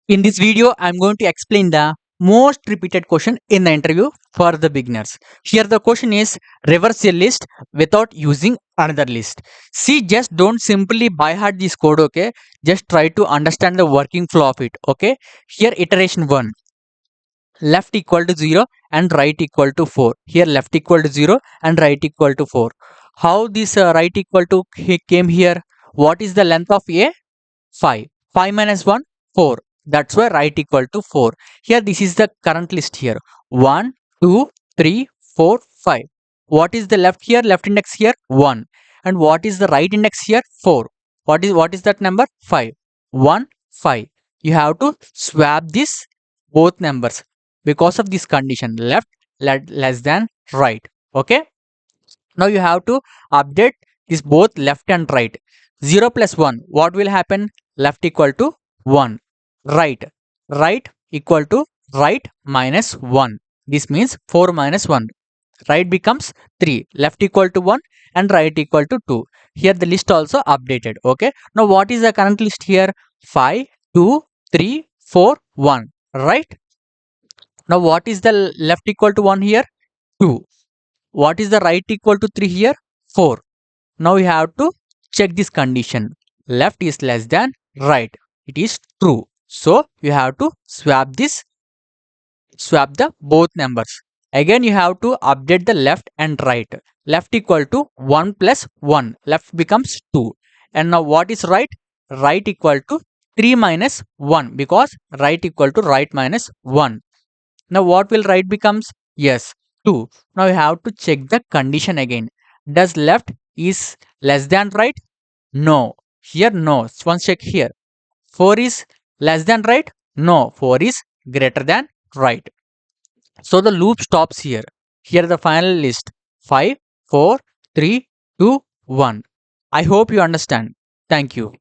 In this video, I'm going to explain the most repeated question in the interview for the beginners. Here the question is reverse a list without using another list. See, just don't simply by heart this code, okay? Just try to understand the working flow of it, okay? Here iteration 1, left equal to 0 and right equal to 4. Here left equal to 0 and right equal to 4. How this right equal to came here? What is the length of A? 5. 5 minus 1, 4. That's why right equal to 4. Here this is the current list here. 1, 2, 3, 4, 5. What is the left here? Left index here? 1. And what is the right index here? 4. What is that number? 5. 1, 5. You have to swap this both numbers because of this condition left less than right. Okay. Now you have to update this both left and right. 0 plus 1, what will happen? Left equal to 1. Right. Right equal to right minus 1. This means 4 minus 1. Right becomes 3. Left equal to 1 and right equal to 2. Here the list also updated. Okay. Now what is the current list here? 5, 2, 3, 4, 1. Right. Now what is the left equal to 1 here? 2. What is the right equal to 3 here? 4. Now you have to check this condition. Left is less than right. It is true. So you have to swap the both numbers. Again you have to update the left and right. Left equal to 1 plus 1. Left becomes 2. And now what is right? Right equal to 3 minus 1 because right equal to right minus 1. Now what will right becomes? Yes, 2. Now you have to check the condition again. Does left is less than right? No. Here no. Once check here. 4 is less than right? No. 4 is greater than right. So the loop stops here. Here the final list. 5, 4, 3, 2, 1. I hope you understand. Thank you.